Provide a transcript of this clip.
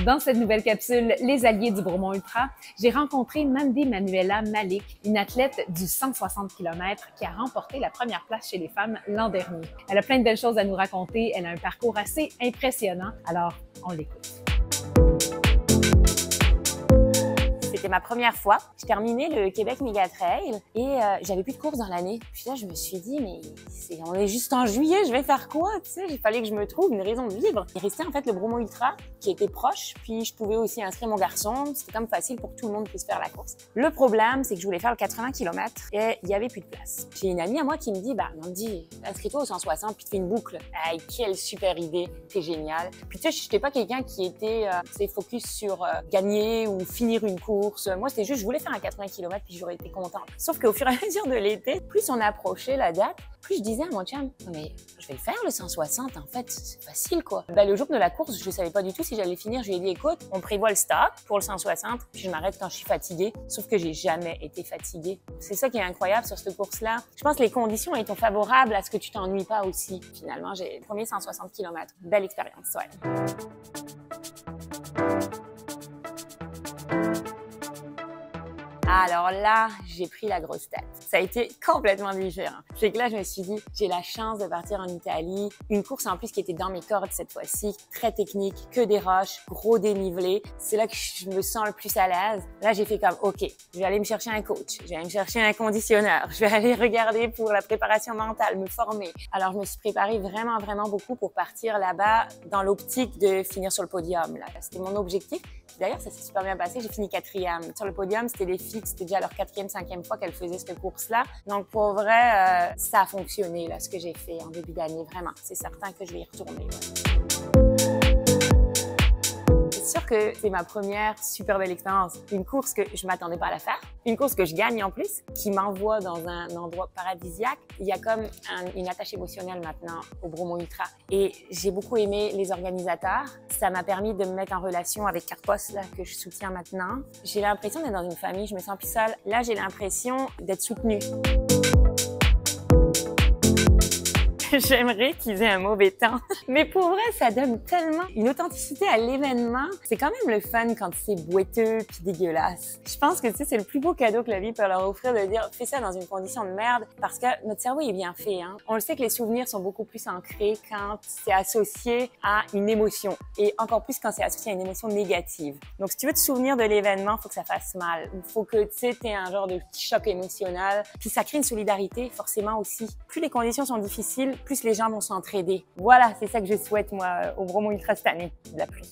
Dans cette nouvelle capsule, les alliés du Bromont Ultra, j'ai rencontré Mandy Manuela Malik, une athlète du 160 km qui a remporté la première place chez les femmes l'an dernier. Elle a plein de belles choses à nous raconter, elle a un parcours assez impressionnant, alors on l'écoute. C'était ma première fois. Je terminais le Québec Méga Trail et j'avais plus de course dans l'année. Puis là, je me suis dit, mais on est juste en juillet, je vais faire quoi? Tu sais, il fallait que je me trouve une raison de vivre. Il restait en fait le Bromont Ultra qui était proche, puis je pouvais aussi inscrire mon garçon. C'était comme facile pour que tout le monde puisse faire la course. Le problème, c'est que je voulais faire le 80 km et il y avait plus de place. J'ai une amie à moi qui me dit, Mandy, inscris-toi au 160 puis tu fais une boucle. Hey, quelle super idée, c'est génial. Puis tu sais, j'étais pas quelqu'un qui était focus sur gagner ou finir une course. Moi, c'était juste, je voulais faire un 80 km puis j'aurais été contente. Sauf qu'au fur et à mesure de l'été, plus on approchait la date, plus je disais à mon chum, mais je vais le faire le 160, en fait, c'est facile quoi. Le jour de la course, je ne savais pas du tout si j'allais finir. Je lui ai dit, écoute, on prévoit le start pour le 160, puis je m'arrête quand je suis fatiguée. Sauf que j'ai jamais été fatiguée. C'est ça qui est incroyable sur cette course-là. Je pense que les conditions étant favorables à ce que tu t'ennuies pas aussi. Finalement, j'ai le premier 160 km. Belle expérience, ouais. Alors là, j'ai pris la grosse tête. Ça a été complètement différent. C'est que là, je me suis dit, j'ai la chance de partir en Italie. Une course en plus qui était dans mes cordes cette fois-ci, très technique, que des roches, gros dénivelé. C'est là que je me sens le plus à l'aise. Là, j'ai fait comme, OK, je vais aller me chercher un coach, je vais aller me chercher un conditionneur, je vais aller regarder pour la préparation mentale, me former. Alors, je me suis préparée vraiment beaucoup pour partir là-bas dans l'optique de finir sur le podium. Là, c'était mon objectif. D'ailleurs, ça s'est super bien passé. J'ai fini 4e. Sur le podium, c'était les filles, c'était déjà leur 4e, 5e fois qu'elles faisaient cette course-là. Donc, pour vrai, ça a fonctionné, là, ce que j'ai fait en début d'année. Vraiment, c'est certain que je vais y retourner. Ouais. C'est sûr que c'est ma première super belle expérience. Une course que je m'attendais pas à la faire. Une course que je gagne en plus, qui m'envoie dans un endroit paradisiaque. Il y a comme une attache émotionnelle maintenant au Bromont Ultra. Et j'ai beaucoup aimé les organisateurs. Ça m'a permis de me mettre en relation avec Carpos, là, que je soutiens maintenant. J'ai l'impression d'être dans une famille, je me sens plus seule. Là, j'ai l'impression d'être soutenue. J'aimerais qu'ils aient un mauvais temps. Mais pour vrai, ça donne tellement une authenticité à l'événement. C'est quand même le fun quand c'est boiteux puis dégueulasse. Je pense que tu sais, c'est le plus beau cadeau que la vie peut leur offrir de dire fais ça dans une condition de merde parce que notre cerveau est bien fait. Hein? On le sait que les souvenirs sont beaucoup plus ancrés quand c'est associé à une émotion et encore plus quand c'est associé à une émotion négative. Donc si tu veux te souvenir de l'événement, faut que ça fasse mal. Il faut que tu sais, t'aies un genre de petit choc émotionnel. Puis ça crée une solidarité forcément aussi. Plus les conditions sont difficiles, plus les gens vont s'entraider. Voilà, c'est ça que je souhaite, moi, au Bromont Ultra cette année, de la pluie.